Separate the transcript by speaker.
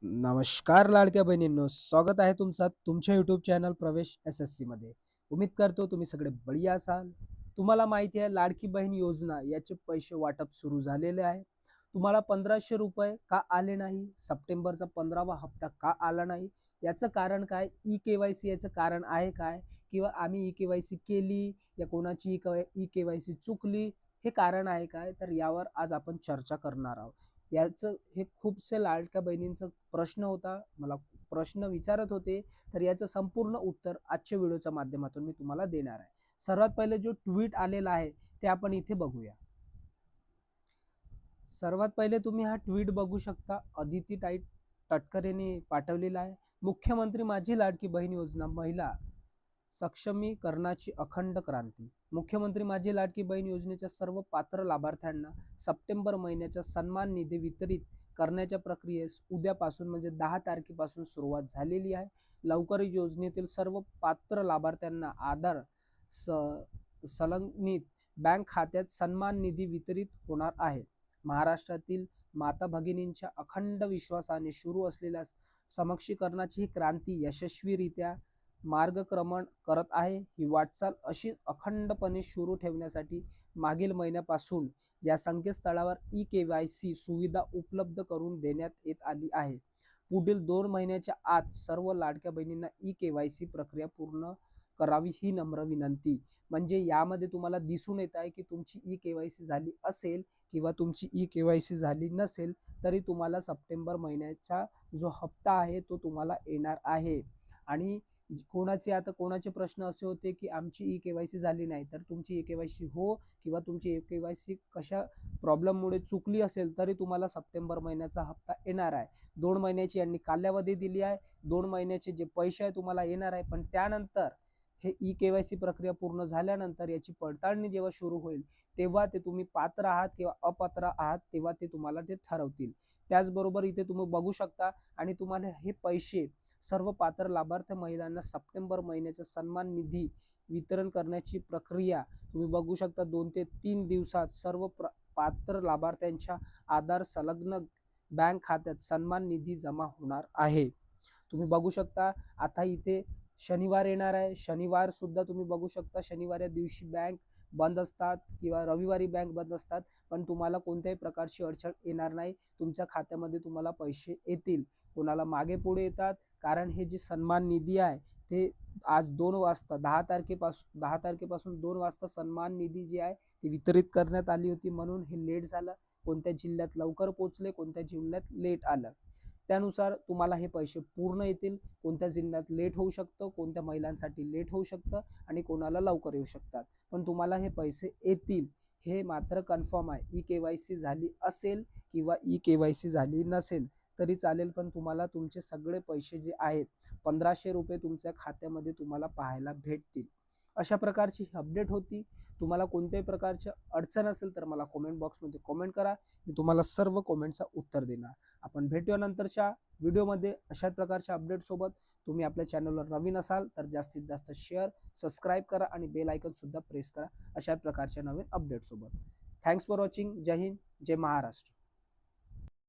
Speaker 1: नमस्कार लाडक्या बहिणींनो, स्वागत आहे तुमचा तुमच्या यूट्यूब चॅनल प्रवेश SSC मध्ये. उम्मीद करतो तुम्ही सगळे बढिया असाल. तुम्हाला माहिती आहे लाडकी बहीण योजना याचे पैसे वाटप सुरू झालेले आहे. तुम्हाला 1500 रुपये का आले नाही? सप्टेंबरचा 15वा हप्ता का आला नाही? याचं कारण काय? ई-के-वाय-सी याचं कारण आहे काय? किंवा आम्ही ई-के-वाय-सी केली या कोणाची ई-के-वाय-सी चुकली, हे कारण आहे काय? तर यावर आज आपण चर्चा करणार आहोत. याचं हे खूपसे लाडक्या बहिणींचा प्रश्न होता. मला प्रश्न विचारत होते, तर याचं संपूर्ण उत्तर आजच्या व्हिडिओच्या माध्यमातून मी तुम्हाला देणार आहे. सर्वात पहिले जो ट्वीट आलेला आहे, ते आपण इथे बघूया. सर्वात पहिले तुम्ही हा ट्वीट बघू शकता. अदिती ताई तटकरेने पाठवलेला आहे. मुख्यमंत्री माझी लाडकी बहीण योजना महिला सक्षमीकरणाची अखंड क्रांती. मुख्यमंत्री माझी लाडकी बहीण योजनेच्या सर्व पात्र लाभार्थ्यांना सप्टेंबर महिन्याचा सन्मान निधी वितरित करण्याच्या प्रक्रियेस उद्यापासून म्हणजे 10 तारखेपासून सुरुवात झालेली आहे. लवकरच योजनेतील सर्व पात्र लाभार्थ्यांना आधार संलग्नित बँक खात्यात सन्मान निधी वितरित होणार आहे. महाराष्ट्रातील माता भगिनींच्या अखंड विश्वासाने सुरू असलेल्या समक्षीकरणाची ही क्रांती यशस्वीरित्या मार्गक्रमण करत आहे. ही वाटचाल अशीच अखंडपणे सुरू ठेवण्यासाठी मागील महिन्यापासून या संकेतस्थळावर ई-के-वाय-सी सुविधा उपलब्ध करून देण्यात येत आली आहे. पुढील 2 महिन्याच्या आत सर्व लाडक्या बहिणींना ई-के-वाय-सी प्रक्रिया पूर्ण करावी ही नम्र विनंती. म्हणजे यामध्ये तुम्हाला दिसून येत आहे की तुमची ई-के-वाय-सी झाली असेल किंवा तुमची ई-के-वाय-सी झाली नसेल तरी तुम्हाला सप्टेंबर महिन्याचा जो हप्ता आहे तो तुम्हाला येणार आहे. आणि कोणाचे प्रश्न असे होते की आमची ई-के-वाय-सी झाली नाही, तर तुमची ई-के-वाय-सी हो किंवा तुमची ई-के-वाय-सी कशा प्रॉब्लेममुळे चुकली असेल तरी तुम्हाला सप्टेंबर महिन्याचा हप्ता येणार आहे. 2 महिन्याची यांनी कालावधी दिली आहे. 2 महिन्याचे जे पैसे आहे तुम्हाला येणार आहे, पण त्यानंतर हे ई-के-वाय-सी प्रक्रिया पूर्ण झाल्यानंतर याची पडताळणी जेव्हा सुरू होईल, तेव्हा ते तुम्ही पात्र आहात किंवा अपात्र आहात तेव्हा ते तुम्हाला ते ठरवतील. त्याचबरोबर इथे तुम्ही बघू शकता आणि तुम्हाला हे पैसे सर्व पात्र लाभार्थी महिलांना सप्टेंबर महिन्याचा सन्मान निधी वितरण करण्याची प्रक्रिया तुम्ही बघू शकता. 2 ते 3 दिवसात सर्व पात्र लाभार्थ्यांच्या आधार संलग्न बँक खात्यात सन्मान निधी जमा होणार आहे. तुम्ही बघू शकता आता इथे शनिवार येणार आहे. शनिवार सुद्धा तुम्ही बघू शकता. शनिवार या दिवशी बँक बंद असतात किंवा रविवारी बँक बंद असतात, पण तुम्हाला कोणत्याही प्रकारची अडचण येणार नाही. तुमच्या खात्यामध्ये तुम्हाला पैसे येतील. कोणाला मागे पुढे येतात, कारण हे जे सन्मान निधी आहे ते आज 2 वाजता 10 तारखेपासून 2 वाजता सन्मान निधी जी आहे ती वितरित करण्यात आली होती, म्हणून हे लेट झालं. कोणत्या जिल्ह्यात लवकर पोहोचले, कोणत्या जिल्ह्यात लेट आलं. त्यानुसार तुम्हाला हे पैसे पूर्ण येतील. कोणत्या जिल्ह्यात लेट होऊ शकतं, कोणत्या महिलांसाठी लेट होऊ शकतं आणि कोणाला लवकर येऊ शकतात. पण तुम्हाला हे पैसे येतील, हे मात्र कन्फर्म आहे. ई-के-वाय-सी झाली असेल किंवा ई-के-वाय-सी झाली नसेल तरी चालेल, पण तुम्हाला तुमचे सगळे पैसे जे आहेत 1500 रुपये तुमच्या खात्यामध्ये तुम्हाला पाहायला भेटतील. अशा प्रकारची ही अपडेट होती. तुम्हाला कोणत्याही प्रकारची अडचण असेल तर मला कमेंट बॉक्समध्ये कमेंट करा. मी तुम्हाला सर्व कमेंटचं उत्तर देणार. आपण भेटूया नंतरच्या व्हिडिओमध्ये अशाच प्रकारच्या अपडेटसोबत. तुम्ही आपल्या चॅनलवर नवीन असाल तर जास्तीत जास्त शेअर, सबस्क्राईब करा आणि बेल आयकॉनसुद्धा प्रेस करा अशाच प्रकारच्या नवीन अपडेटसोबत. Thanks for watching. जय हिंद, जय महाराष्ट्र.